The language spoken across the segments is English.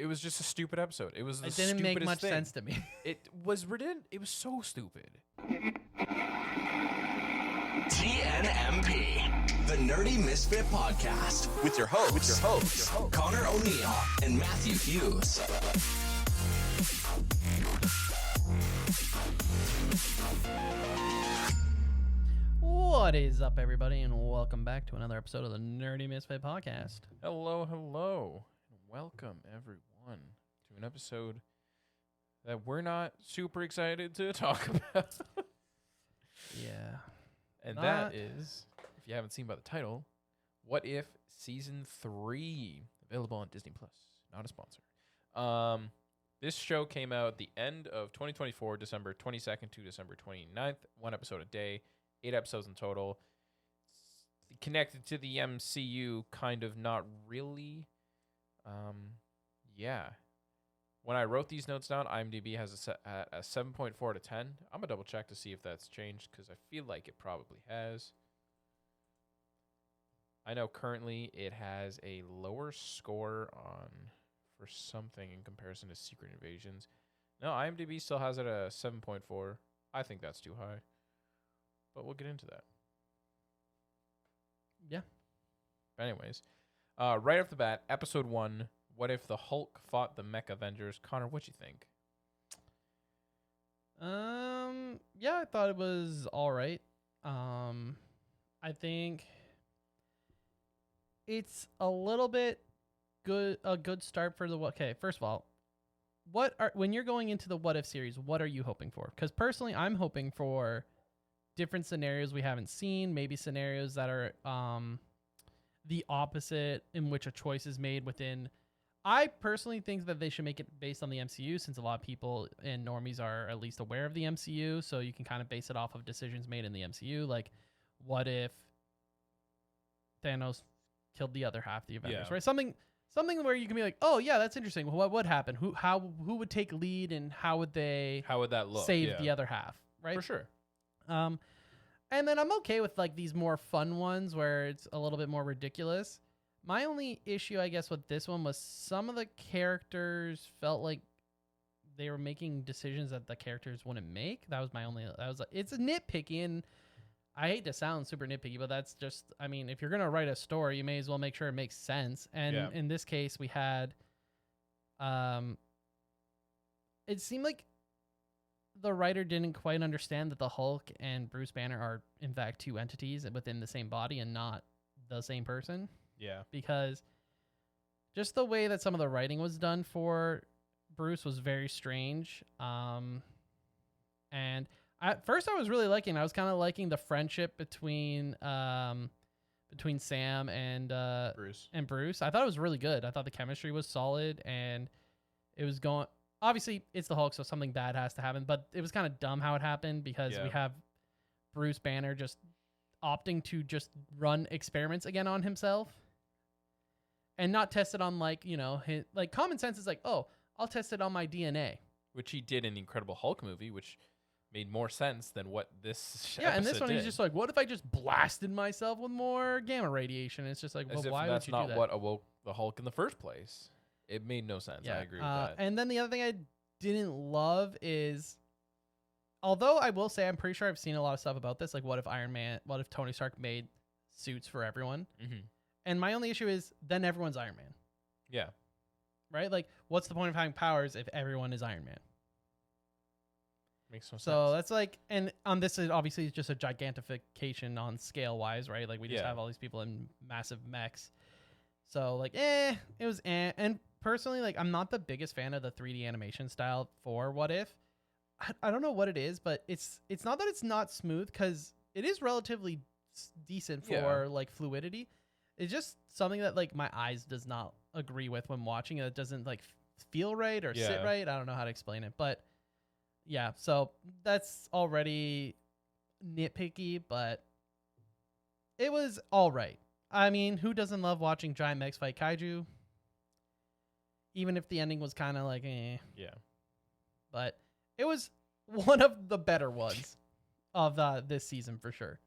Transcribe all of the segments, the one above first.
It was just a stupid episode. It was the It didn't make much thing. sense to me. It was ridiculous. It was so stupid. TNMP, the Nerdy Misfit Podcast, with your hosts, Connor O'Neill and Matthew Hughes. What is up, everybody, and welcome back to another episode of the Nerdy Misfit Podcast. Hello, hello. Welcome, everyone, to an episode that we're not super excited to talk about. Yeah. And that is, if you haven't seen by the title, What If Season 3, available on Disney+. Not a sponsor. This show came out the end of 2024, December 22nd to December 29th. 1 episode a day, 8 episodes in total. It's connected to the MCU, kind of, not really. Yeah. When I wrote these notes down, IMDb has a 7.4 out of 10. I'm going to double check to see if that's changed because I feel like it probably has. I know currently it has a lower score for something in comparison to Secret Invasions. No, IMDb still has it at a 7.4. I think that's too high. But we'll get into that. Yeah. But anyways, right off the bat, episode 1, what if the Hulk fought the Mech Avengers? Connor, what'd you think? Yeah, I thought it was all right. I think it's a little bit a good start for the okay. First of all, when you're going into the What If series, what are you hoping for? Because personally, I'm hoping for different scenarios we haven't seen, maybe scenarios that are the opposite, in which a choice is made within. I personally think that they should make it based on the MCU, since a lot of people and normies are at least aware of the MCU, so you can kind of base it off of decisions made in the MCU. Like, what if Thanos killed the other half of the Avengers, right? Something where you can be like, oh yeah, that's interesting. What would happen? Who would take lead, and how would that look? Save the other half, right? For sure. And then I'm okay with like these more fun ones where it's a little bit more ridiculous. My only issue, I guess, with this one was some of the characters felt like they were making decisions that the characters wouldn't make. It's a nitpicky, and I hate to sound super nitpicky, but that's just, I mean, if you're going to write a story, you may as well make sure it makes sense. And in this case, we had, it seemed like the writer didn't quite understand that the Hulk and Bruce Banner are, in fact, two entities within the same body and not the same person. Yeah. Because just the way that some of the writing was done for Bruce was very strange. And at first I was really liking, I was kind of liking the friendship between Sam and Bruce. I thought it was really good. I thought the chemistry was solid, and it was going, obviously it's the Hulk, so something bad has to happen, but it was kind of dumb how it happened because we have Bruce Banner just opting to just run experiments again on himself and not test it on, like, you know, like common sense is like, oh, I'll test it on my DNA. Which he did in the Incredible Hulk movie, which made more sense than what this and this one he's just like, what if I just blasted myself with more gamma radiation? It's just like, well, why would you do that? That's not what awoke the Hulk in the first place. It made no sense. I agree with that. And then the other thing I didn't love is, although I will say I'm pretty sure I've seen a lot of stuff about this, like what if Tony Stark made suits for everyone? Mm-hmm. And my only issue is then everyone's Iron Man. Yeah. Right? Like, what's the point of having powers if everyone is Iron Man? Makes no sense. So that's like, and this is obviously just a gigantification on scale wise, right? Like we just have all these people in massive mechs. So like, it was And personally, like, I'm not the biggest fan of the 3D animation style for What If. I don't know what it is, but it's not that it's not smooth, because it is relatively decent for like fluidity. It's just something that like my eyes does not agree with when watching it. It doesn't like feel right or sit right. I don't know how to explain it, but yeah. So that's already nitpicky, but it was all right. I mean, who doesn't love watching giant mechs fight kaiju? Even if the ending was kind of like, eh. Yeah. But it was one of the better ones of this season for sure.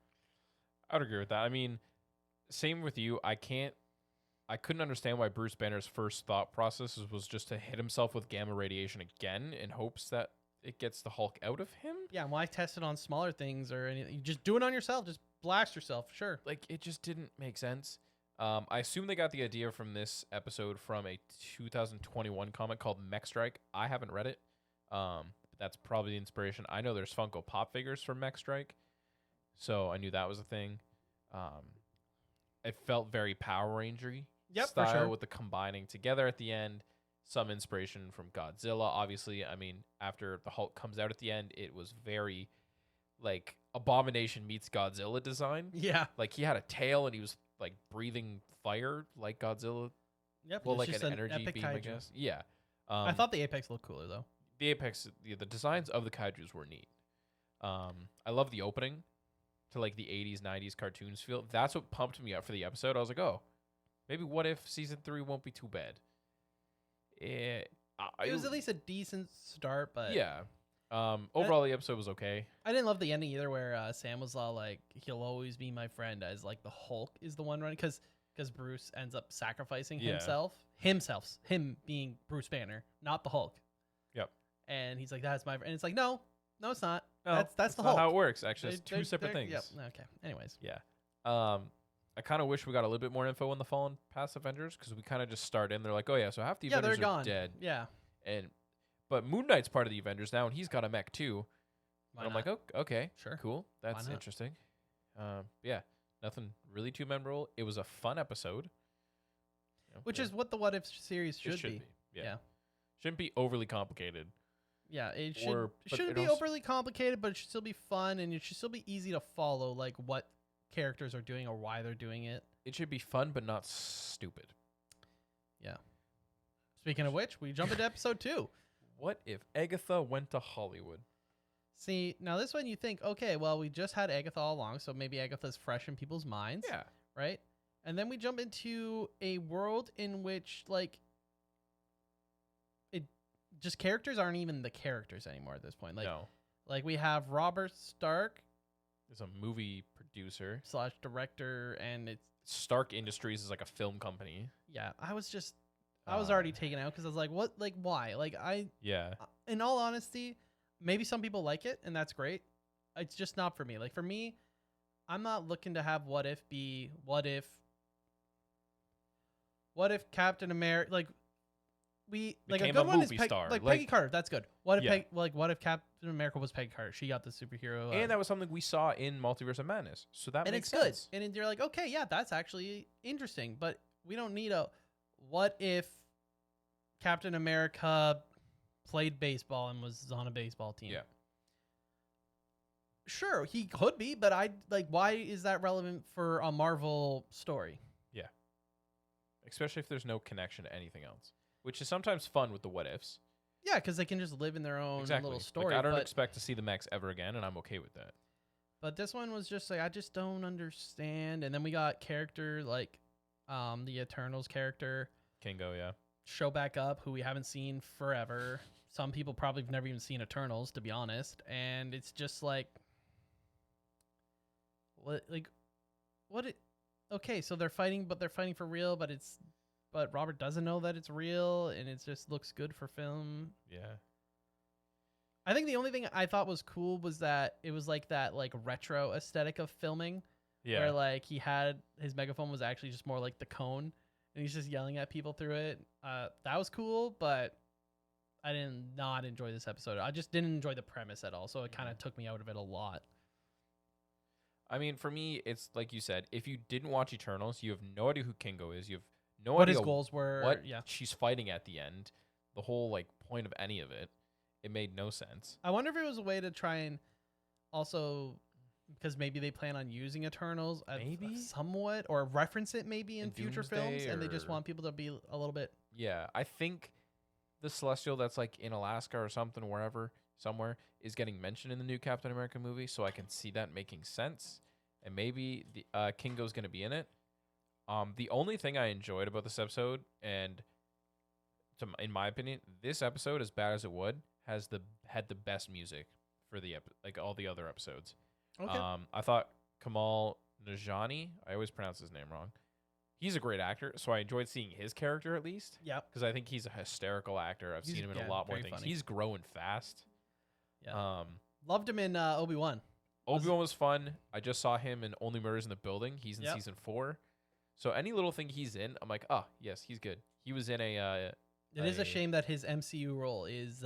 I would agree with that. I mean, same with you. I can't I couldn't understand why Bruce Banner's first thought process was just to hit himself with gamma radiation again in hopes that it gets the Hulk out of him. Yeah, why test it on smaller things or anything? You just do it on yourself. Just blast yourself. Sure. Like, it just didn't make sense. I assume they got the idea from this episode from a 2021 comic called Mech Strike. I haven't read it. But that's probably the inspiration. I know there's Funko Pop figures for Mech Strike, so I knew that was a thing. It felt very Power Ranger-y style for sure. with the combining together at the end. Some inspiration from Godzilla, obviously. I mean, after the Hulk comes out at the end, it was very like Abomination meets Godzilla design. Yeah. Like, he had a tail and he was like breathing fire like Godzilla. Yep. Well, it's like just an energy epic beam, I kaiju. guess. Yeah. I thought the Apex looked cooler though. The Apex, the designs of the kaijus were neat. I love the opening to like the 80s, 90s cartoons feel. That's what pumped me up for the episode. I was like, oh, maybe what if season 3 won't be too bad? It was at least a decent start, but yeah. Overall, the episode was okay. I didn't love the ending either, where Sam was all like, "He'll always be my friend," as like the Hulk is the one running, because Bruce ends up sacrificing Yeah. him being Bruce Banner, not the Hulk. Yep. And he's like, "That's my," and it's like, no, it's not. No, that's the not Hulk. how it works. Actually, it's They're- two separate they're- things. Yep. Okay. Anyways. Yeah. I kind of wish we got a little bit more info on the Fallen past Avengers, because we kind of just start in. They're like, oh yeah, so half the Yeah, Avengers they're are gone. dead, Yeah. but Moon Knight's part of the Avengers now, and he's got a mech too. Why And I'm not? like, oh, okay, Sure. cool, that's not? interesting. Yeah, nothing really too memorable. It was a fun episode, you know, Which yeah, is what the What If series it should be. Yeah. Yeah. Shouldn't be overly complicated. Yeah, it Or- but shouldn't it be also- overly complicated, but it should still be fun, and it should still be easy to follow, like what characters are doing or why they're doing it. It should be fun, but not stupid. Speaking of which, we jump into episode 2. What if Agatha went to Hollywood? See, now this one you think, okay, well, we just had Agatha all along, so maybe Agatha's fresh in people's minds, Yeah, right? And then we jump into a world in which, like, it just characters aren't even the characters anymore at this point. no, Like we have Robert Stark there's a movie producer. / director, and it's Stark Industries is like a film company. yeah. I was already Uh, taken out because I was like, what? Like, why? Like, Yeah, in all honesty, maybe some people like it, and that's great. It's just not for me. Like, for me, I'm not looking to have what if Captain America, like, a Became good a one is movie star. like Like- Peggy Carter. That's good. What if Yeah. what if Captain America was Peggy Carter? She got the superhero, and that was something we saw in Multiverse of Madness, so that and makes it's sense. good. And you're like, okay, yeah, that's actually interesting. But we don't need a what if Captain America played baseball and was on a baseball team. Yeah. Sure, he could be, but I like, why is that relevant for a Marvel story? Especially if there's no connection to anything else, which is sometimes fun with the what ifs. Yeah, because they can just live in their own Exactly. little story. Like, I don't but, expect to see the mechs ever again, and I'm okay with that. but this one was just like, I just don't understand. And then we got character like the Eternals character Kingo, yeah. show back up, who we haven't seen forever. Some people probably have never even seen Eternals, to be honest. And it's just like, okay, so they're fighting, but they're fighting for real, but Robert doesn't know that it's real, and it just looks good for film. Yeah. I think the only thing I thought was cool was that it was like that like retro aesthetic of filming, Yeah. where like he had his megaphone was actually just more like the cone, and he's just yelling at people through it. That was cool, but I did not enjoy this episode. I just didn't enjoy the premise at all, so it kind of took me out of it a lot. I mean, for me, it's like you said, if you didn't watch Eternals, you have no idea who Kingo is. You have no What idea his goals were, what yeah. she's fighting at the end. The whole like point of any of it. It made no sense. I wonder if it was a way to try and also, because maybe they plan on using Eternals Maybe? somewhat, or reference it maybe in future films, Doomsday and they just or- want people to be a little bit. Yeah, I think the Celestial that's like in Alaska or something, somewhere, is getting mentioned in the new Captain America movie, so I can see that making sense. And maybe the Kingo's going to be in it. The only thing I enjoyed about this episode, and in my opinion, this episode, as bad as it had the best music for the like all the other episodes. Okay. I thought Kamal Najani, I always pronounce his name wrong, he's a great actor, so I enjoyed seeing his character at least. Yep. Because I think he's a hysterical actor. I've seen him in a lot more very things. funny. He's growing fast. Yeah. Loved him in Obi-Wan. Obi-Wan was fun. I just saw him in Only Murders in the Building. He's in season 4. So any little thing he's in, I'm like, oh, yes, he's good. He was in a... It is a shame that his MCU role is...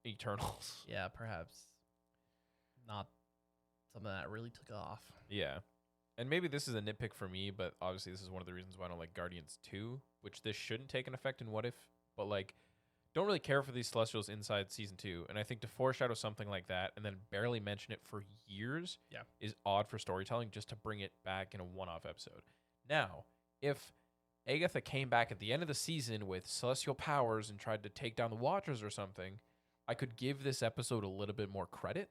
Eternals. Yeah, perhaps not something that really took off. Yeah. And maybe this is a nitpick for me, but obviously this is one of the reasons why I don't like Guardians 2, which this shouldn't take an effect in What If, but like, don't really care for these Celestials inside season 2. And I think to foreshadow something like that and then barely mention it for years is odd for storytelling, just to bring it back in a one-off episode. Now, if Agatha came back at the end of the season with celestial powers and tried to take down the Watchers or something, I could give this episode a little bit more credit,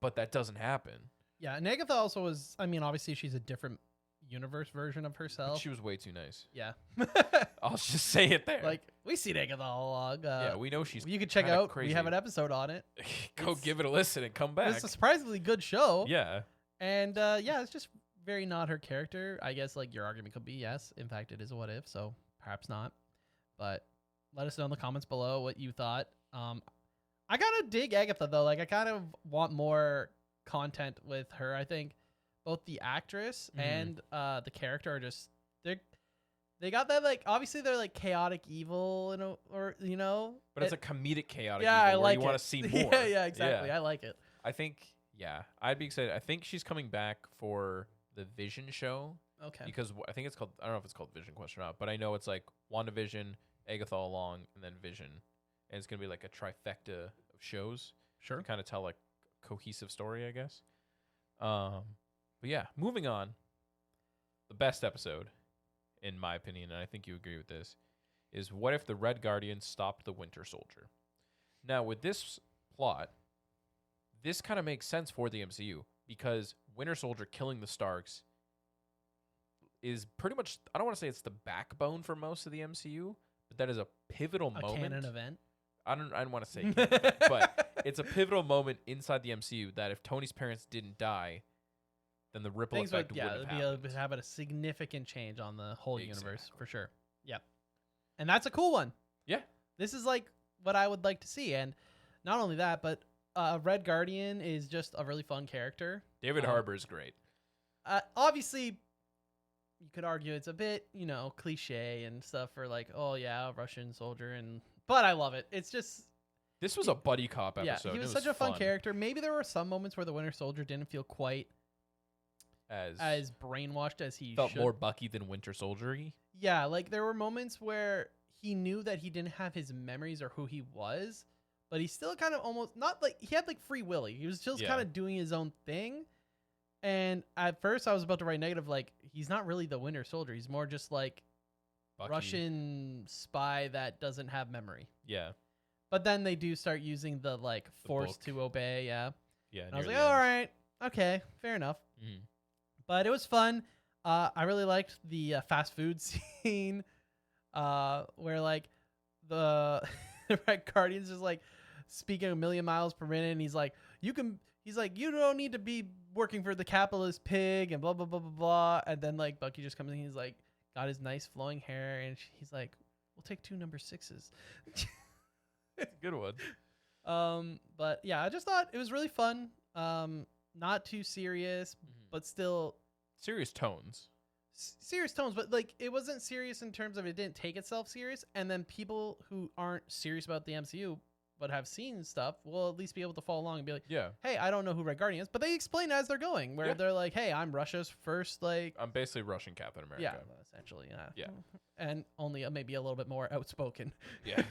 but that doesn't happen. Yeah, and Agatha also was, I mean, obviously she's a different universe version of herself. But she was way too nice. Yeah. I'll just say it there. Like, we see Agatha all along. Yeah, we know she's You can check out, crazy. we have an episode on it. Go give it a listen and come back. It's a surprisingly good show. Yeah. And yeah, it's just very not her character. I guess like your argument could be, yes, in fact, it is a What If, so perhaps not. But let us know in the comments below what you thought. I kind of dig Agatha, though. Like, I kind of want more content with her. I think both the actress and the character are just they got that, like, obviously they're like chaotic evil, or you know, but it's a comedic chaotic yeah, evil I like where you it. want to see more. yeah, exactly. I like it. I think, I'd be excited. I think she's coming back for the Vision show. Okay. Because I think it's called, I don't know if it's called Vision question or not, but I know it's like WandaVision, Agatha all along, and then Vision. And it's going to be like a trifecta of shows. Sure. To kind of tell like cohesive story, I guess. But yeah, moving on. The best episode, in my opinion, and I think you agree with this, is what if the Red Guardian stopped the Winter Soldier? Now, with this plot, this kind of makes sense for the MCU because Winter Soldier killing the Starks is pretty much, I don't want to say it's the backbone for most of the MCU, but that is a pivotal moment. A canon event. I don't want to say canon event, but it's a pivotal moment inside the MCU that if Tony's parents didn't die, then the ripple effect wouldn't have happened. It'd be having a significant change on the whole universe Exactly. for sure. Yep. And that's a cool one. Yeah. This is like what I would like to see. And not only that, but Red Guardian is just a really fun character. David Harbour is great. Obviously, you could argue it's a bit, cliche and stuff for like, oh yeah, Russian soldier, but I love it. It's just This was a buddy cop episode. Yeah, he was it such a fun character. Maybe there were some moments where the Winter Soldier didn't feel quite as brainwashed as he felt should. more Bucky than Winter Soldier-y. Yeah, like there were moments where he knew that he didn't have his memories or who he was, but he still kind of almost not like he had like free will. He was just kind of doing his own thing. And at first I was about to write negative, like he's not really the Winter Soldier. He's more just like Bucky. Russian spy that doesn't have memory. Yeah. But then they do start using the like force book. to obey. Yeah. Yeah. And I was near like, the all end. right, okay, fair enough. Mhm. But it was fun. I really liked the fast food scene where like the Red Guardian's just like speaking a million miles per minute, and he's like, you don't need to be working for the capitalist pig and blah blah blah blah blah. And then like Bucky just comes in, he's like got his nice flowing hair, and he's like, we'll take 2 number 6s. It's a good one. But yeah, I just thought it was really fun. Not too serious, but still serious tones. Serious tones, but like it wasn't serious in terms of it didn't take itself serious. And then people who aren't serious about the MCU but have seen stuff will at least be able to follow along and be like, Yeah. hey, I don't know who Red Guardian is, but they explain as they're going, where they're like, hey, I'm Russia's first, like, I'm basically Russian Captain America. yeah, essentially, yeah, Yeah. and only maybe a little bit more outspoken. Yeah.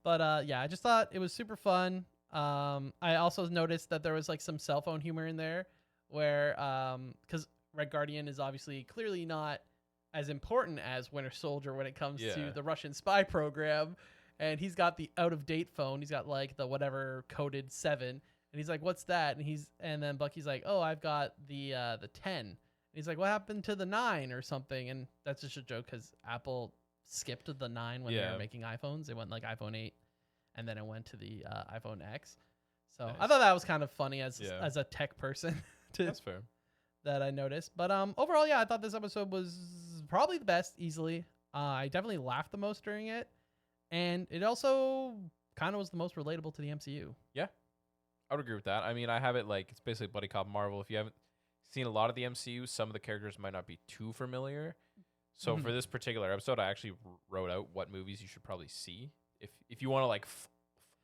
But yeah, I just thought it was super fun. I also noticed that there was like some cell phone humor in there, where because Red Guardian is obviously clearly not as important as Winter Soldier when it comes to the Russian spy program. And he's got the out of date phone. He's got like the whatever coded 7. And he's like, what's that? And then Bucky's like, oh, I've got the 10. And he's like, what happened to the 9 or something? And that's just a joke because Apple skipped the 9 when they were making iPhones. It went like iPhone 8 and then it went to the iPhone X. So Nice. I thought that was kind of funny as a tech person. That's fair. that I noticed. But overall, yeah, I thought this episode was probably the best, easily. I definitely laughed the most during it, and it also kind of was the most relatable to the MCU. Yeah, I would agree with that. I mean, I have it like it's basically buddy cop Marvel. If you haven't seen a lot of the MCU, some of the characters might not be too familiar. So for this particular episode, I actually wrote out what movies you should probably see if you want to like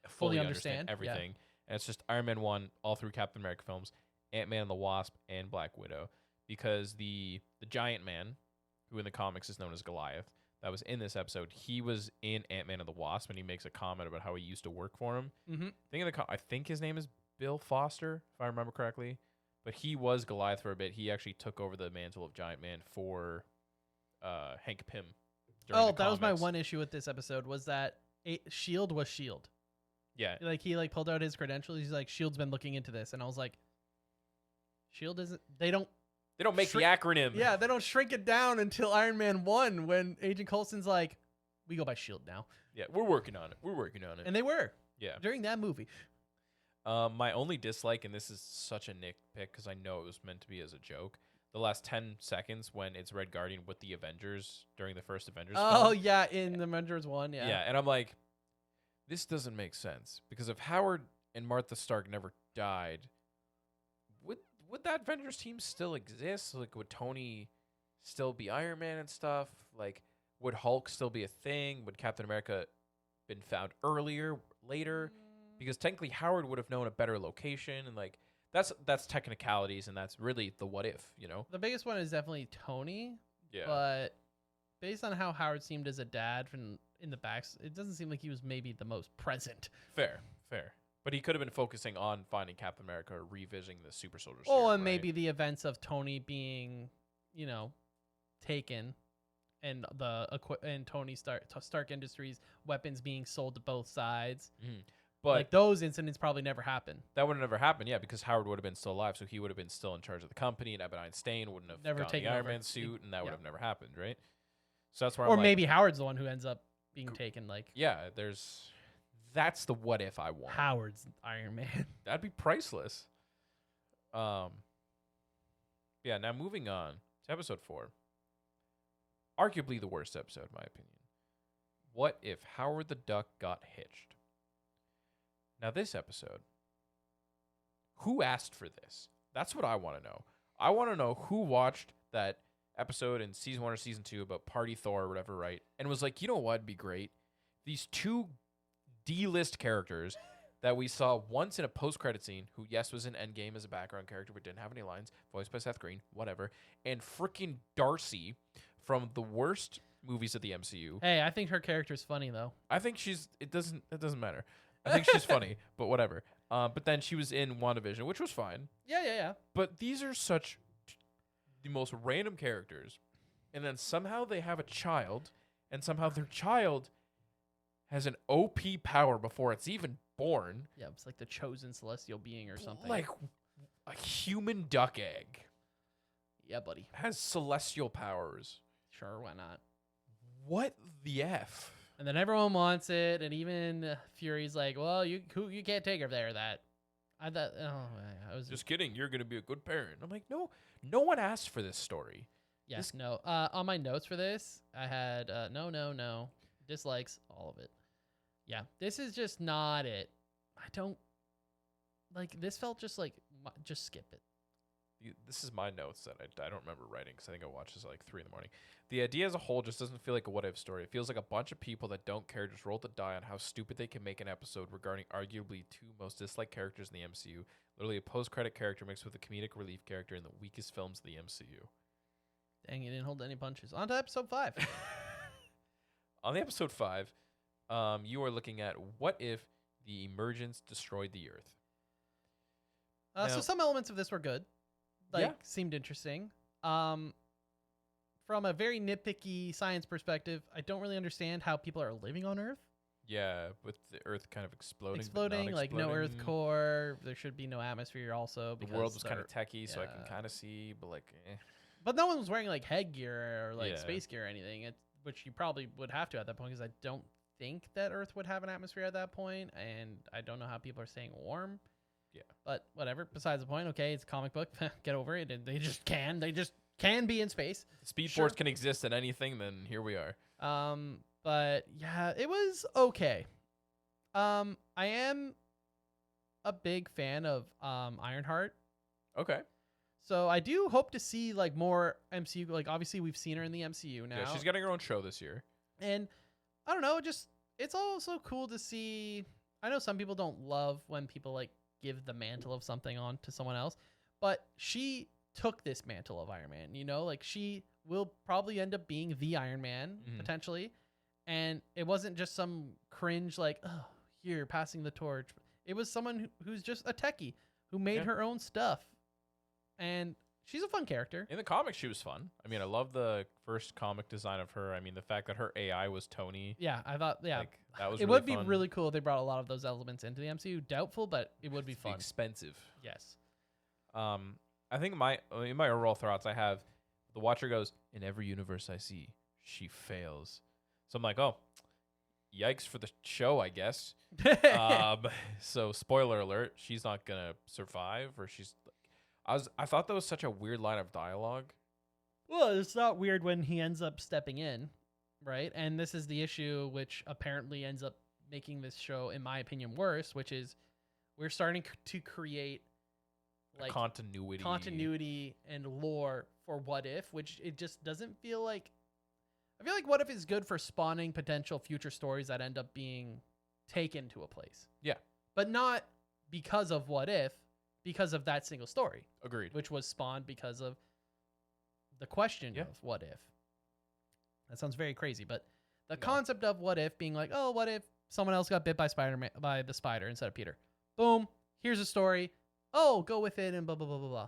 fully understand everything. Yeah. And it's just Iron Man 1 all through Captain America films, Ant-Man and the Wasp, and Black Widow, because the giant man, who in the comics is known as Goliath, that was in this episode, he was in Ant-Man and the Wasp, and he makes a comment about how he used to work for him. I think his name is Bill Foster, if I remember correctly, but he was Goliath for a bit. He actually took over the mantle of Giant Man for Hank Pym. That was my one issue with this episode, was that S.H.I.E.L.D. was S.H.I.E.L.D. Yeah. Like, he like pulled out his credentials. He's like, S.H.I.E.L.D.'s been looking into this. And I was like, S.H.I.E.L.D. isn't, they don't make the acronym. Yeah, they don't shrink it down until Iron Man 1 when Agent Coulson's like, we go by S.H.I.E.L.D. now. Yeah, we're working on it. And they were. Yeah. During that movie. My only dislike, and this is such a nitpick because I know it was meant to be as a joke, the last 10 seconds when it's Red Guardian with the Avengers during the first Avengers film. Yeah, in the Avengers 1, yeah. Yeah, and I'm like, this doesn't make sense. Because if Howard and Martha Stark never died, would that Avengers team still exist? Like, would Tony still be Iron Man and stuff? Like, would Hulk still be a thing? Would Captain America been found later? Because technically Howard would have known a better location, and like that's technicalities, and that's really the what if, you know? The biggest one is definitely Tony. Yeah. But based on how Howard seemed as a dad from in the backs, it doesn't seem like he was maybe the most present. Fair. But he could have been focusing on finding Captain America or revisiting the super soldier serum, and right? maybe the events of Tony being, taken, and Tony Stark Industries weapons being sold to both sides. But like, those incidents probably never happened. That would have never happened, yeah, because Howard would have been still alive, so he would have been still in charge of the company, and Ebonine Stain wouldn't have never taken the Iron Man suit, and that would have never happened, right? So that's where I'm maybe Howard's the one who ends up being taken. Like, yeah, that's the what if I want. Howard's Iron Man. That'd be priceless. Yeah. Now moving on to episode 4, arguably the worst episode, in my opinion. What if Howard the Duck got hitched? Now, this episode, who asked for this? That's what I want to know. I want to know who watched that episode in season 1 or season 2 about Party Thor or whatever, right? And was like, you know what would be great? These two D-list characters that we saw once in a post-credit scene, who, yes, was in Endgame as a background character, but didn't have any lines, voiced by Seth Green, whatever, and freaking Darcy from the worst movies of the MCU. Hey, I think her character's funny, though. I think it doesn't matter. I think she's funny, but whatever. But then she was in WandaVision, which was fine. Yeah. But these are such the most random characters. And then somehow they have a child, and somehow their child has an OP power before it's even born. Yeah, it's like the chosen celestial being or something. Like a human duck egg. Yeah, buddy. Has celestial powers. Sure, why not? What the F? And then everyone wants it, and even Fury's like, "Well, you can't take her there." That I thought. I was just kidding. You're gonna be a good parent. I'm like, no one asked for this story. Yes, no. On my notes for this, I had no, dislikes, all of it. Yeah, this is just not it. I don't like. This felt just like just skip it. This is my notes that I don't remember writing because I think I watched this at like 3 in the morning. The idea as a whole just doesn't feel like a what-if story. It feels like a bunch of people that don't care just roll the die on how stupid they can make an episode regarding arguably two most disliked characters in the MCU. Literally a post-credit character mixed with a comedic relief character in the weakest films of the MCU. Dang, you didn't hold any punches. On to episode 5. On the episode 5, you are looking at what if the emergence destroyed the Earth. So some elements of this were good. Seemed interesting. From a very nitpicky science perspective, I don't really understand how people are living on Earth. Yeah, with the Earth kind of exploding, like no Earth core. There should be no atmosphere also. The world was kind of techie, so I can kind of see, but like, eh. But no one was wearing like headgear or like space gear or anything, which you probably would have to at that point, because I don't think that Earth would have an atmosphere at that point, and I don't know how people are staying warm. Yeah. But whatever. Besides the point. Okay, it's a comic book. Get over it. They just can be in space. Speed Sure. Force can exist in anything, then here we are. But yeah, it was okay. I am a big fan of Ironheart. Okay. So I do hope to see like more MCU. Like obviously we've seen her in the MCU now. Yeah, she's getting her own show this year. And I don't know, it's also cool to see. I know some people don't love when people like give the mantle of something on to someone else, but she took this mantle of Iron Man, you know, like she will probably end up being the Iron Man potentially. And it wasn't just some cringe like, oh, here passing the torch. It was someone who's just a techie who made her own stuff. And she's a fun character. In the comics, she was fun. I mean, I love the first comic design of her. I mean, the fact that her AI was Tony. Yeah, I thought, like, that was it really would be fun. really cool if they brought a lot of those elements into the MCU. Doubtful, but it would be fun. Expensive. Yes. I think in my overall thoughts, I have the Watcher goes, in every universe I see, she fails. So I'm like, oh, yikes for the show, I guess. So spoiler alert, she's not gonna survive, or I thought that was such a weird line of dialogue. Well, it's not weird when he ends up stepping in, right? And this is the issue which apparently ends up making this show, in my opinion, worse, which is we're starting to create like continuity and lore for What If, which it just doesn't feel like. I feel like What If is good for spawning potential future stories that end up being taken to a place. Yeah. But not because of What If, because of that single story. Agreed. Which was spawned because of the question of what if. That sounds very crazy, but the concept of what if being like, oh, what if someone else got bit by the spider instead of Peter? Boom, here's a story. Oh, go with it and blah, blah, blah, blah, blah.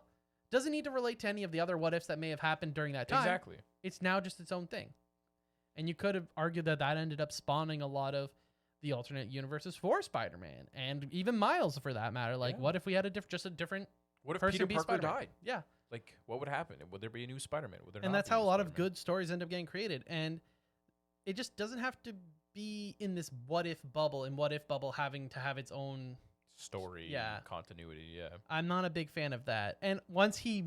Doesn't need to relate to any of the other what ifs that may have happened during that time. Exactly. It's now just its own thing. And you could have argued that ended up spawning a lot of the alternate universes for Spider-Man and even Miles for that matter. Like, what if we had a different What if person Peter be Parker Spider-Man? died? Yeah. Like, what would happen? Would there be a new Spider-Man? Would there And not that's be how a lot of Spider-Man? good stories end up getting created. And it just doesn't have to be in this what if bubble, and what if bubble having to have its own story, Yeah. continuity. Yeah. I'm not a big fan of that. And once he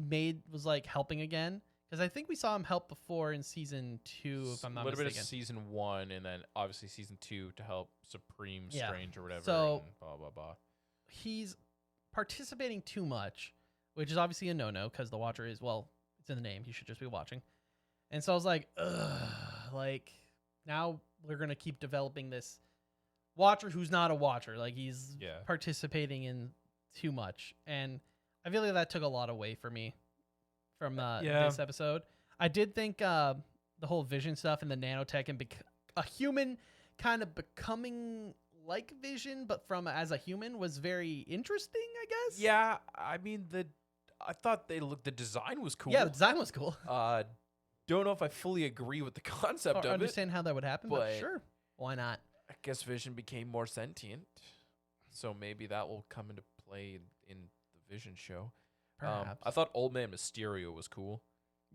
was like helping again, because I think we saw him help before in season 2, if I'm not A little mistaken. bit of season 1, and then obviously season 2 to help Supreme Strange or whatever. So and blah blah blah. he's participating too much, which is obviously a no-no because the Watcher is, well, it's in the name. He should just be watching. And so I was like, ugh, like now we're going to keep developing this Watcher who's not a Watcher. Like he's participating in too much. And I feel like that took a lot away from me from this episode. I did think the whole Vision stuff and the nanotech and a human kind of becoming like Vision, but as a human was very interesting, I guess. Yeah, I mean I thought the design was cool. Yeah, the design was cool. Don't know if I fully agree with the concept of it. Understand how that would happen, but sure, why not? I guess Vision became more sentient, so maybe that will come into play in the Vision show. Perhaps. I thought Old Man Mysterio was cool.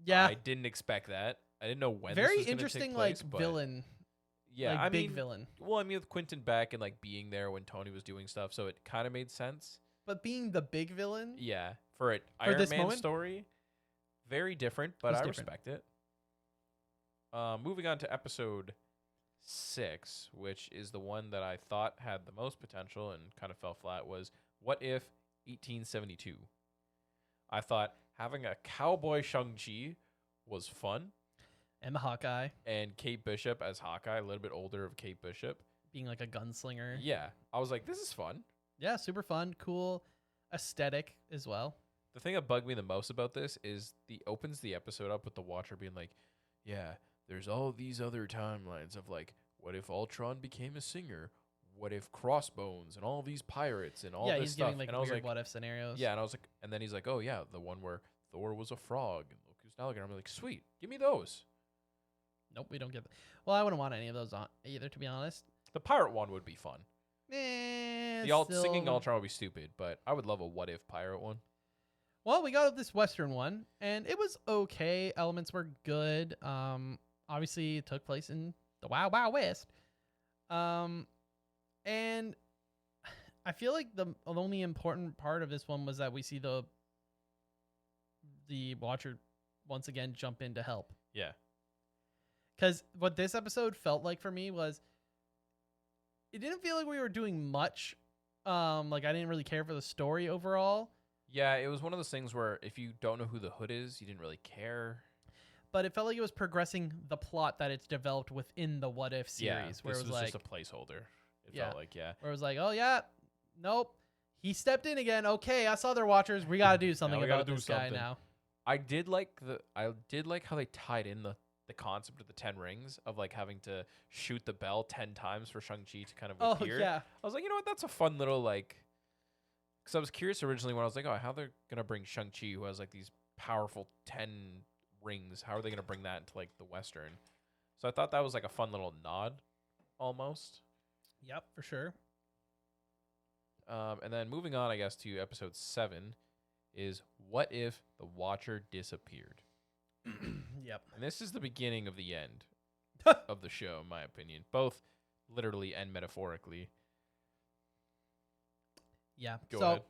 Yeah, I didn't expect that. I didn't know when. Very this was interesting, take place, like villain. Yeah, like big villain. Well, I mean, with Quentin Beck and like being there when Tony was doing stuff, so it kind of made sense. But being the big villain, yeah, for an Iron this Man moment? story, very different, but It's I different. respect it. Moving on to episode 6, which is the one that I thought had the most potential and kind of fell flat, was What If 1872. I thought having a cowboy Shang-Chi was fun. and the Hawkeye And Kate Bishop as Hawkeye, a little bit older of Kate Bishop. being like a gunslinger. Yeah, I was like, this is fun. Yeah, super fun, cool, aesthetic as well. The thing that bugged me the most about this is opens the episode up with the Watcher being like, yeah, there's all these other timelines of like, what if Ultron became a singer? What if Crossbones and all these pirates and all this he's stuff? giving like and I was weird like, what if scenarios. yeah, and I was like, and then he's like, oh yeah, the one where Thor was a frog and Loki was an alligator. I'm like, sweet, give me those. Nope, we don't get. Well, I wouldn't want any of those on either, to be honest. The pirate one would be fun. Singing Still- Ultron would be stupid, but I would love a what if pirate one. Well, we got this Western one, and it was okay. Elements were good. Obviously, it took place in the Wild Wild West. And I feel like the only important part of this one was that we see the Watcher once again jump in to help. Yeah. Because what this episode felt like for me was, it didn't feel like we were doing much. Like I didn't really care for the story overall. Yeah, it was one of those things where if you don't know who the Hood is, you didn't really care. But it felt like it was progressing the plot that it's developed within the What If series. Where this it was was like, just a placeholder. It felt like, yeah. Where it was like, oh yeah, nope. He stepped in again. Okay, us other Watchers, we gotta do something about this guy now. I did like how they tied in the concept of the 10 rings of like having to shoot the bell 10 times for Shang-Chi to kind of appear. Yeah. I was like, you know what, that's a fun little like, because I was curious originally when I was like, oh, how they're gonna bring Shang-Chi, who has like these powerful 10 rings, how are they gonna bring that into like the Western? So I thought that was like a fun little nod almost. Yep, for sure. And then moving on, I guess, to episode 7 is what if the Watcher disappeared? Yep. And this is the beginning of the end of the show, in my opinion, both literally and metaphorically. Yeah. Go ahead.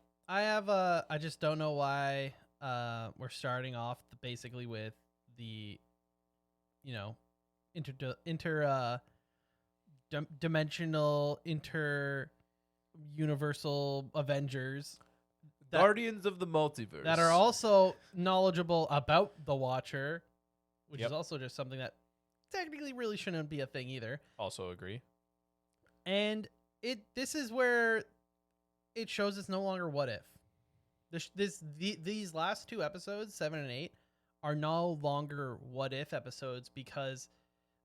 I just don't know why we're starting off basically with the, dimensional, universal Avengers. Guardians of the Multiverse. That are also knowledgeable about the Watcher, which is also just something that technically really shouldn't be a thing either. Also agree. And this is where it shows it's no longer what if. These last 2 episodes, 7 and 8, are no longer what if episodes because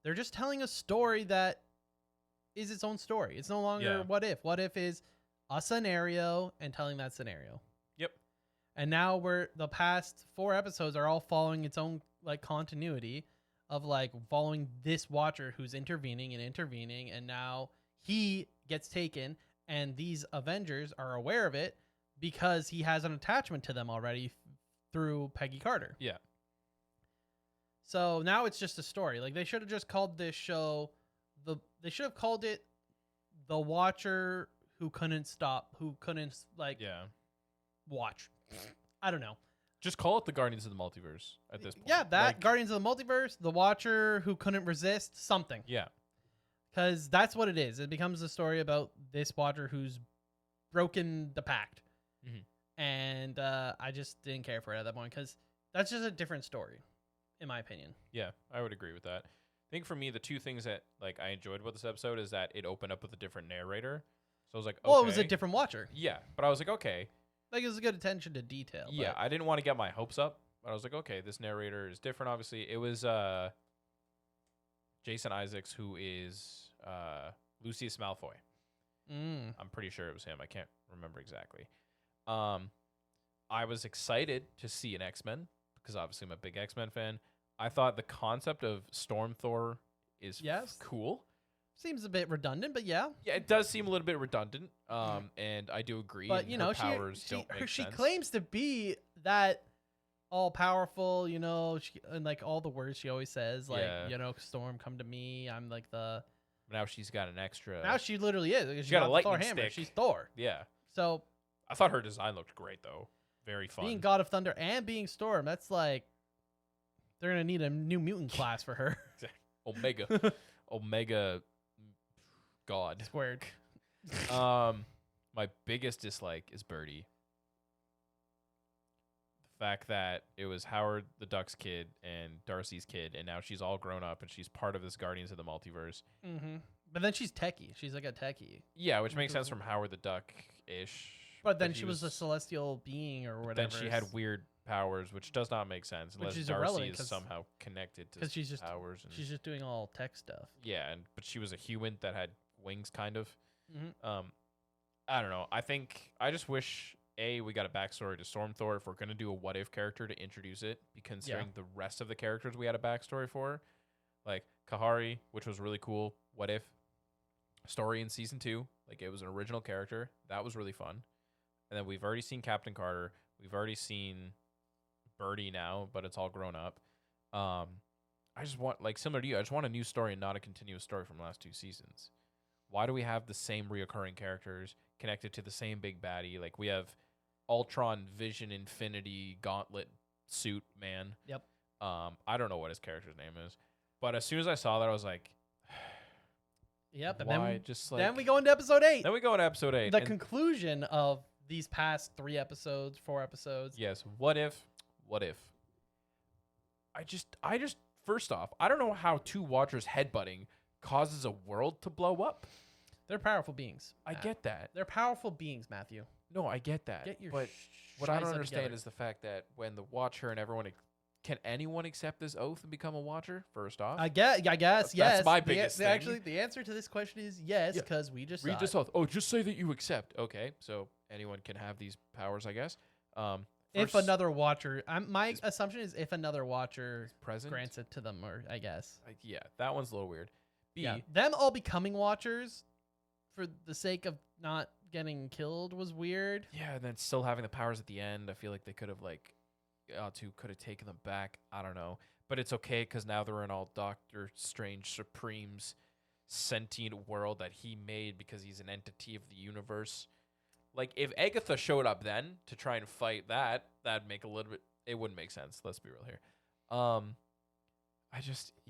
they're just telling a story that is its own story. It's no longer what if. What if is a scenario and telling that scenario. Yep. And now the past 4 episodes are all following its own like continuity of like following this Watcher who's intervening, and now he gets taken, and these Avengers are aware of it because he has an attachment to them already through Peggy Carter. Yeah. So now it's just a story. Like they should have just called this show they should have called it The Watcher Who Couldn't watch. I don't know. Just call it the Guardians of the Multiverse at this point. Yeah, Guardians of the Multiverse, The Watcher Who Couldn't Resist, something. Yeah. Because that's what it is. It becomes a story about this Watcher who's broken the pact. Mm-hmm. And I just didn't care for it at that point because that's just a different story, in my opinion. Yeah, I would agree with that. I think for me, the 2 things that like I enjoyed about this episode is that it opened up with a different narrator. So I was like, okay. Well, it was a different Watcher. Yeah, but I was like, okay. Like, it was a good attention to detail. Yeah, I didn't want to get my hopes up, but I was like, okay, this narrator is different, obviously. It was Jason Isaacs, who is Lucius Malfoy. I'm pretty sure it was him. I can't remember exactly. I was excited to see an X-Men, because obviously I'm a big X-Men fan. I thought the concept of Storm Thor is cool. Seems a bit redundant, but yeah. Yeah, it does seem a little bit redundant, and I do agree. But, her powers don't make she sense. claims to be that all-powerful, and, like, all the words she always says, like, Storm, come to me, I'm, like, the... Now she's got an extra... Now she literally is. She's got a lightning Thor hammer. stick. She's Thor. Yeah. So... I thought her design looked great, though. Very fun. Being God of Thunder and being Storm, that's, like... They're going to need a new mutant class for her. Omega. Omega... God. Squared. My biggest dislike is Birdie. The fact that it was Howard the Duck's kid and Darcy's kid, and now she's all grown up and she's part of this Guardians of the Multiverse. Mm-hmm. But then she's techie. She's like a techie. Yeah, which makes sense from Howard the Duck-ish. But then she was a celestial being or whatever. Then she had weird powers, which does not make sense unless Darcy is somehow connected to she's powers. And she's just doing all tech stuff. Yeah, but she was a human that had wings, kind of. Mm-hmm. I don't know. I just wish we got a backstory to Storm Thor if we're gonna do a what if character to introduce it, considering the rest of the characters we had a backstory for, like Kahari, which was really cool. What if story in season 2? Like it was an original character that was really fun. And then we've already seen Captain Carter. We've already seen Birdie now, but it's all grown up. I just want, like similar to you, I just want a new story and not a continuous story from the last 2 seasons. Why do we have the same reoccurring characters connected to the same big baddie? Like, we have Ultron, Vision, Infinity, Gauntlet, Suit, Man. Yep. I don't know what his character's name is. But as soon as I saw that, I was like, yep. And why? then we go into episode 8. Then we go into episode 8. The conclusion of these past 4 episodes. Yes. What if? I just, first off, I don't know how 2 Watchers headbutting causes a world to blow up. They're powerful beings. I get that. They're powerful beings, Matthew. No, I get that. Get your but what I don't understand together. is the fact that when the Watcher and everyone, can anyone accept this oath and become a Watcher? First off, I guess, yes. That's my biggest thing. Actually, the answer to this question is yes, Yeah. because we just read saw this it. oath. Oh, just say that you accept. Okay, so anyone can have these powers, I guess. If First, another Watcher, my assumption is if another Watcher present, grants it to them, or I guess. yeah, that one's a little weird. B, Yeah, them all becoming Watchers for the sake of not getting killed was weird. yeah, and then still having the powers at the end. I feel like they could have could have taken them back. I don't know, but it's okay because now they're in all Doctor Strange Supreme's sentient world that he made because he's an entity of the universe. Like, if Agatha showed up then to try and fight that, that'd make a little bit. It wouldn't make sense. Let's be real here.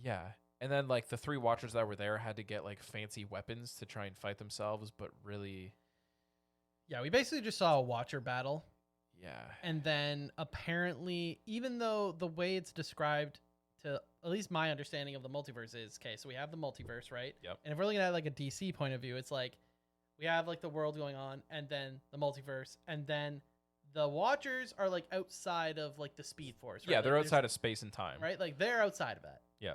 Yeah. And then like the 3 Watchers that were there had to get like fancy weapons to try and fight themselves, but really, Yeah, we basically just saw a Watcher battle. yeah. And then apparently, even though the way it's described to at least my understanding of the multiverse is, okay, so we have the multiverse, right? Yep. And if we're looking at like a DC point of view, it's like we have like the world going on and then the multiverse and then the Watchers are like outside of like the Speed Force, right? Yeah, Like, they're there's- outside of space and time. right? Like they're outside of that. Yeah.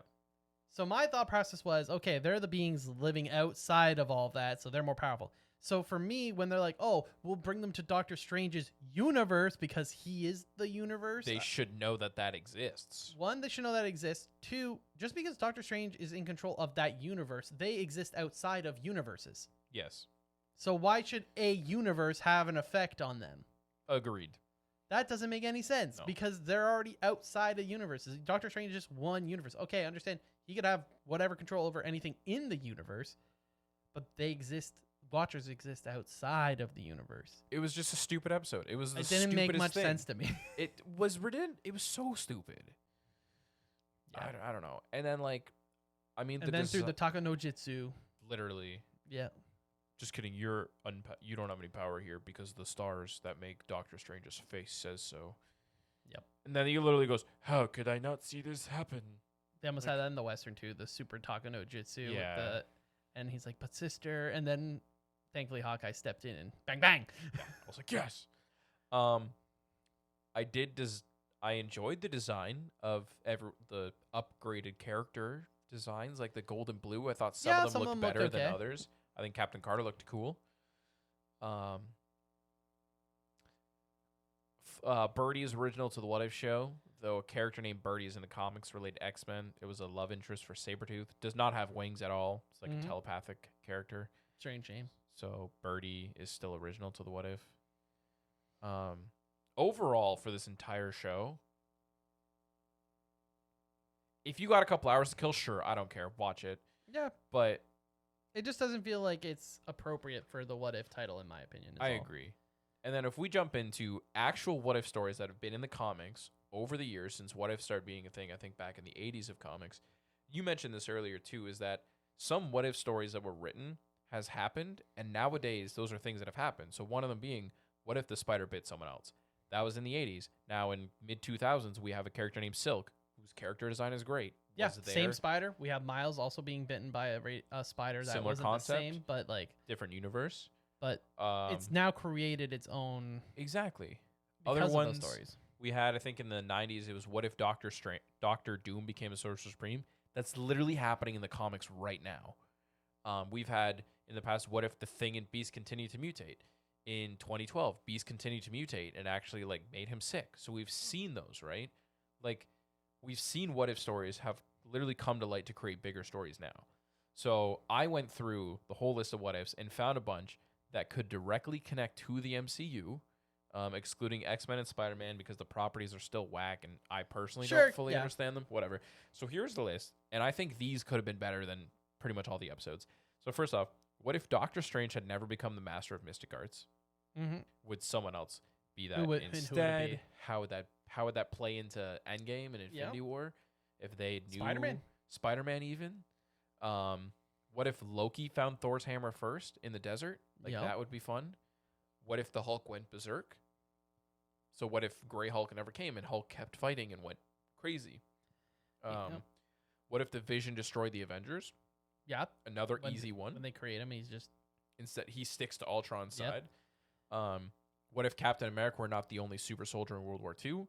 So my thought process was, okay, they're the beings living outside of all of that, so they're more powerful. So for me, when they're like, oh, we'll bring them to Doctor Strange's universe because he is the universe. They should know that that exists. 1, they should know that exists. 2, just because Doctor Strange is in control of that universe, they exist outside of universes. Yes. So why should a universe have an effect on them? Agreed. That doesn't make any sense No. because they're already outside of universes. Doctor Strange is just one universe. Okay, I understand. He could have whatever control over anything in the universe, but they exist. Watchers exist outside of the universe. It was just a stupid episode. It was the It didn't make stupidest much thing. sense to me. It was redundant. It was so stupid. Yeah. I don't know. And then like, I mean, And then through the Taka no Jitsu. literally. Yeah. Just kidding. You don't have any power here because the stars that make Doctor Strange's face says so. Yep. And then he literally goes, "How could I not see this happen?" They almost had that in the Western too, the Super Taka no Jitsu. Yeah. With the, and he's like, but sister. And then thankfully Hawkeye stepped in and bang, bang. I was like, "Yes." I enjoyed the design of the upgraded character designs, like the gold and blue. I thought some of them looked better than okay. others. I think Captain Carter looked cool. Birdie is original to the What If show, though a character named Birdie is in the comics related to X-Men. It was a love interest for Sabretooth. Does not have wings at all. It's like Mhm. a telepathic character. Strange name. So Birdie is still original to the What If. Overall, for this entire show, if you got a couple hours to kill, sure, I don't care. Watch it. Yeah. But It just doesn't feel like it's appropriate for the What If title, in my opinion. is I all. agree. And then if we jump into actual What If stories that have been in the comics over the years since What If started being a thing, I think back in the 80s of comics, you mentioned this earlier too, is that some What If stories that were written has happened, and nowadays those are things that have happened. So one of them being, what if the spider bit someone else? That was in the 80s. Now in mid-2000s, we have a character named Silk, whose character design is great. Yeah, Was there. same spider. We have Miles also being bitten by a spider that Similar wasn't concept. the same, but like, Different universe. but Um, it's now created its own exactly. because Other of ones those stories. we had, I think in the 90s, it was what if Doctor Doom became a Sorcerer Supreme? That's literally happening in the comics right now. We've had in the past, what if the Thing and Beast continue to mutate? In 2012, Beast continued to mutate and actually like made him sick. So we've seen those, right? Like we've seen what if stories have literally come to light to create bigger stories now. So I went through the whole list of what ifs and found a bunch that could directly connect to the MCU, excluding X-Men and Spider-Man because the properties are still whack and I personally Sure, don't fully yeah. understand them. Whatever. So here's the list, and I think these could have been better than pretty much all the episodes. So first off, What if Doctor Strange had never become the master of mystic arts? Mm-hmm. Would someone else be that Who would it instead? be? How would that play into Endgame and Infinity War if they knew Spider-Man even? What if Loki found Thor's hammer first in the desert? Like that would be fun. What if the Hulk went berserk? So what if Grey Hulk never came and Hulk kept fighting and went crazy? What if the Vision destroyed the Avengers? Yeah. Another easy one. When they create him, he's just... Instead, he sticks to Ultron's side. What if Captain America were not the only super soldier in World War II?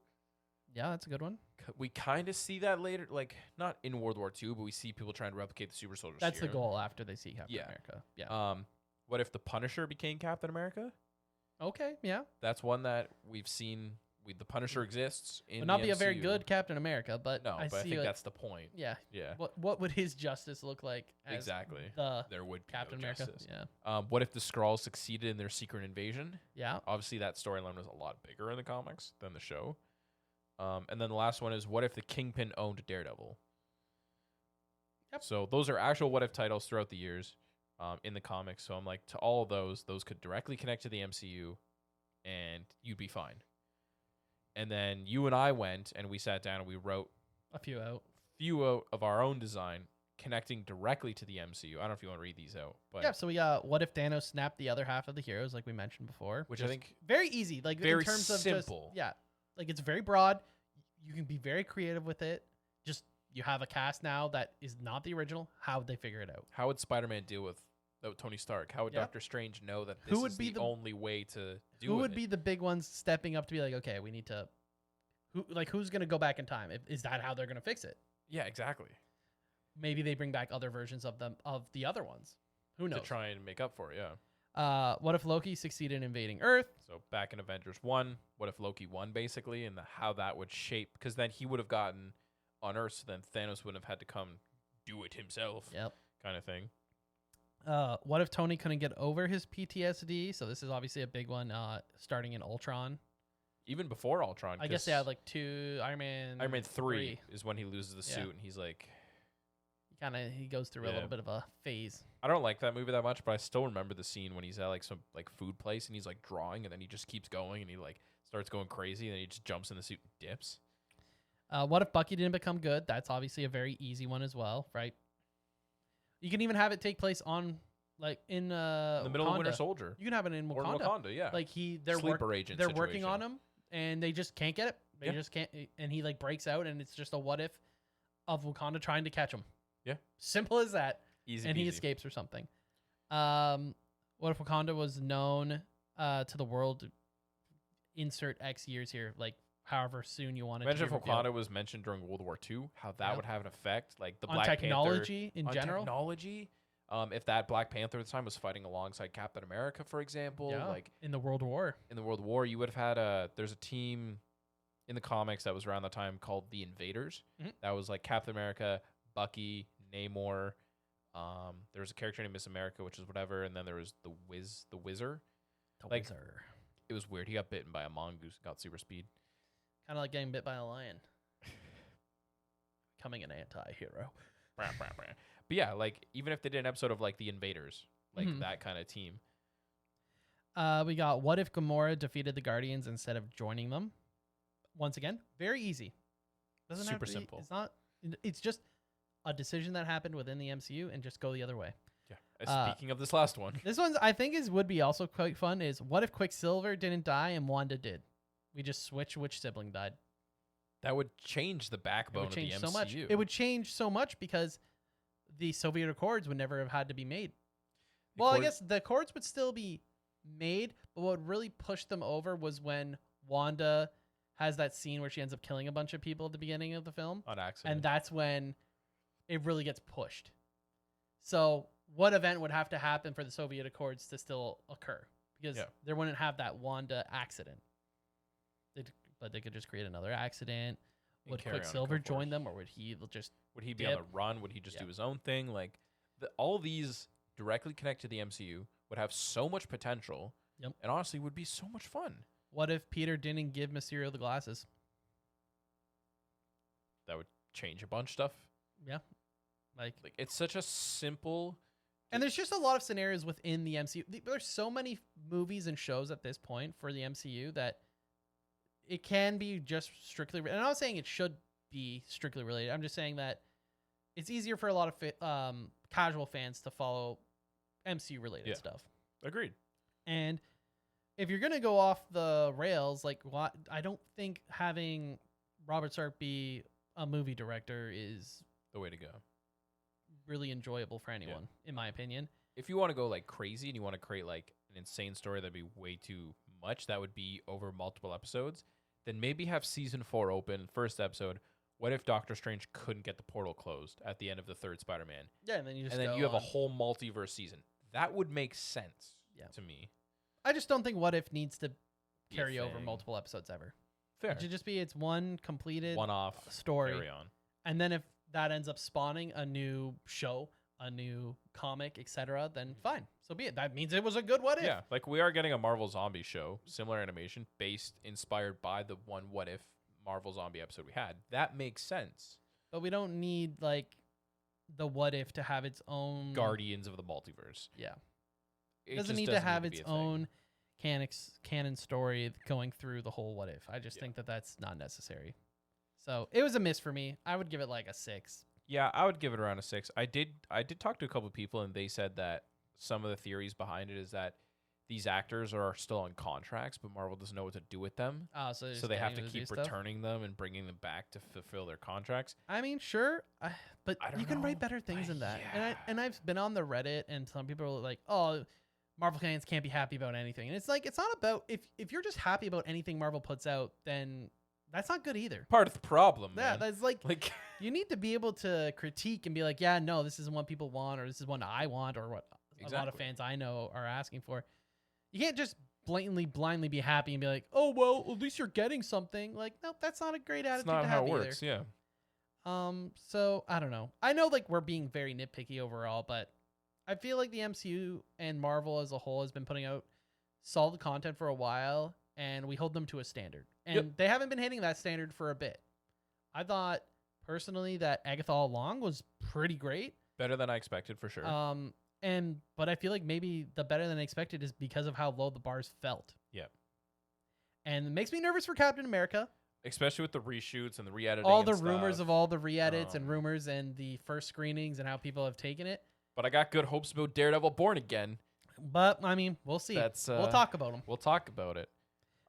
Yeah, that's a good one. We kind of see that later, like not in World War II, but we see people trying to replicate the super soldiers. That's the goal after they see Captain America. Yeah. What if the Punisher became Captain America? Okay, yeah. That's one that we've seen. The Punisher exists in Would not the be a very MCU. good Captain America, but I think that's the point. Yeah. Yeah. What would his justice look like? As Exactly. There would be Captain no America. justice. Yeah. What if the Skrulls succeeded in their secret invasion? Yeah. Obviously, that storyline was a lot bigger in the comics than the show. And then the last one is, what if the Kingpin owned Daredevil? Yep. So those are actual what if titles throughout the years in the comics. So I'm like, to all of those could directly connect to the MCU, and you'd be fine. And then you and I went and we sat down and we wrote a few out of our own design connecting directly to the MCU. I don't know if you want to read these out, but yeah. So we got what if Thanos snapped the other half of the heroes, like we mentioned before, which I think very easy, like very in terms of simple. Like it's very broad. You can be very creative with it. Just you have a cast now that is not the original. How would they figure it out? How would Spider-Man deal with Tony Stark? How would Doctor Strange know that this is the only way to do it? Who would be the big ones stepping up to be like, okay, we need to... Who's going to go back in time? Is that how they're going to fix it? Yeah, exactly. Maybe they bring back other versions of the other ones. Who knows? To try and make up for it, yeah. What if Loki succeeded in invading Earth? So back in Avengers 1, what if Loki won, basically, and how that would shape... Because then he would have gotten on Earth, so then Thanos wouldn't have had to come do it himself. Yep. Kind of thing. What if Tony couldn't get over his PTSD? So this is obviously a big one, starting in Ultron. Even before Ultron. I guess they had like two. Iron Man 3 is when he loses the suit, and he's like... He goes through a little bit of a phase. I don't like that movie that much, but I still remember the scene when he's at like some like food place and he's like drawing, and then he just keeps going and he like starts going crazy, and then he just jumps in the suit and dips. What if Bucky didn't become good? That's obviously a very easy one as well, right? You can even have it take place on, like, in the middle of Winter Soldier. You can have it in Wakanda. Or in Wakanda, yeah. Like they're Sleeper agent. They're working on him, and they just can't get it. They just can't, and he like breaks out, and it's just a what if of Wakanda trying to catch him. Yeah, simple as that. Easy, and peasy. He escapes or something. What if Wakanda was known to the world? Insert X years here, like. However soon you want it. Imagine if Wakanda was mentioned during World War II, how that would have an effect, like the on Black technology Panther, in general. Technology, if that Black Panther at the time was fighting alongside Captain America, for example, like in the World War. In the World War, you would have had there's a team in the comics that was around the time called the Invaders. Mm-hmm. That was like Captain America, Bucky, Namor. There was a character named Miss America, which is whatever, and then there was the Whizzer. Whizzer. It was weird. He got bitten by a mongoose, got super speed. Kind of like getting bit by a lion. Becoming an anti-hero. But yeah, like, even if they did an episode of, like, the Invaders, like, that kind of team. We got, what if Gamora defeated the Guardians instead of joining them? Once again, very easy. Doesn't super simple. It's not. It's just a decision that happened within the MCU and just go the other way. Yeah. Speaking of this last one. This one, I think, would be also quite fun, is what if Quicksilver didn't die and Wanda did? We just switch which sibling died. That would change the backbone of the MCU. So much. It would change so much because the Soviet Accords would never have had to be made. I guess the Accords would still be made, but what really pushed them over was when Wanda has that scene where she ends up killing a bunch of people at the beginning of the film. On accident. And that's when it really gets pushed. So what event would have to happen for the Soviet Accords to still occur? Because there wouldn't have that Wanda accident. But they could just create another accident. Would Quicksilver join them, or would he just... Would he be on the run? Would he just do his own thing? Like, all these directly connect to the MCU, would have so much potential, and honestly would be so much fun. What if Peter didn't give Mysterio the glasses? That would change a bunch of stuff. Yeah. Like it's such a simple And there's just a lot of scenarios within the MCU. There's so many movies and shows at this point for the MCU that it can be just strictly. And I'm not saying it should be strictly related. I'm just saying that it's easier for a lot of casual fans to follow MCU related stuff. Agreed. And if you're gonna go off the rails, like I don't think having Robert Stark be a movie director is The way to go. really enjoyable for anyone, in my opinion. If you want to go like crazy and you want to create like an insane story that'd be way too much, that would be over multiple episodes, then maybe have season 4 open, first episode. What if Doctor Strange couldn't get the portal closed at the end of the third Spider-Man? Yeah, and then you have a whole multiverse season. That would make sense to me. I just don't think What If needs to carry over thing. multiple episodes ever. Fair. It should just be it's one completed One-off story. Carry on. And then if that ends up spawning a new show, a new comic, etc., then fine. So be it. That means it was a good What If. Yeah, like we are getting a Marvel Zombie show, similar animation, inspired by the one What If Marvel Zombie episode we had. That makes sense. But we don't need like the What If to have its own Guardians of the Multiverse. Yeah. It doesn't just need to have be its a thing. own canon story going through the whole What If. I just think that that's not necessary. So it was a miss for me. I would give it like a 6. Yeah, I would give it around a 6. I did talk to a couple of people, and they said that some of the theories behind it is that these actors are still on contracts, but Marvel doesn't know what to do with them. So they have to keep returning them and bringing them back to fulfill their contracts. I mean, sure, but I don't you can know. write better things than that. Yeah. And I've been on the Reddit, and some people are like, "Oh, Marvel fans can't be happy about anything." And it's like it's not about if you're just happy about anything Marvel puts out, then that's not good either. Part of the problem, Yeah, man. that's like Like you need to be able to critique and be like, "Yeah, no, this isn't what people want, or this is what I want, or what a lot of Exactly. fans I know are asking for." You can't just blindly be happy and be like, "Oh well, at least you're getting something." Like, nope, that's not a great attitude it's not to how have it either. works. Yeah. So I don't know. I know like we're being very nitpicky overall, but I feel like the MCU and Marvel as a whole has been putting out solid content for a while, and we hold them to a standard. And they haven't been hitting that standard for a bit. I thought personally that Agatha All Along was pretty great. Better than I expected for sure. But I feel like maybe the better than expected is because of how low the bars felt. Yep. And it makes me nervous for Captain America. Especially with the reshoots and the re-editing. All the and rumors stuff. of all the re-edits and Um, rumors and the first screenings and how people have taken it. But I got good hopes about Daredevil Born Again. But I mean, we'll see. We'll talk about them. We'll talk about it.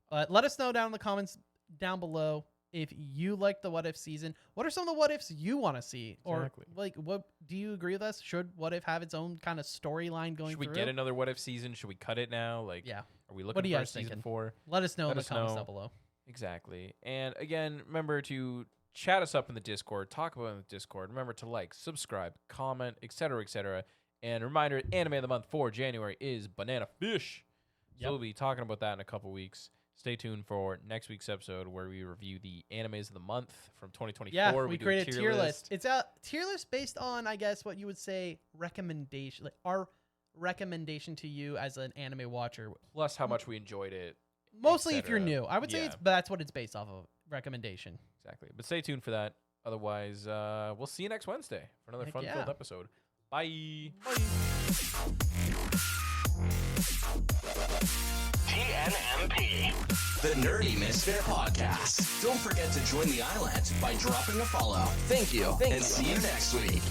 But let us know down in the comments down below if you like the What If season. What are some of the What Ifs you want to see? Or Exactly. like, what do you agree with us? Should What If have its own kind of storyline going Should we through? get another What If season? Should we cut it now? Like, Yeah. Are we looking What are you for guys a season thinking? 4? Let us know Let in the us comments know. down below. Exactly. And again, remember to chat us up in the Discord, talk about it in the Discord. Remember to like, subscribe, comment, etc., etc. And a reminder, anime of the month for January is Banana Fish. So Yep. we'll be talking about that in a couple weeks. Stay tuned for next week's episode where we review the animes of the month from 2024. Yeah, we do created a tier list. It's a tier list based on, I guess, what you would say recommendation, like our recommendation to you as an anime watcher. Plus how much we enjoyed it. Mostly if you're cetera. new. I would say Yeah. that's what it's based off of, recommendation. Exactly. But stay tuned for that. Otherwise, we'll see you next Wednesday for another Heck fun-filled yeah. episode. Bye. TNMP, the Nerdy Misfit Podcast. Don't forget to join the island by dropping a follow. Thank you. And see you next week.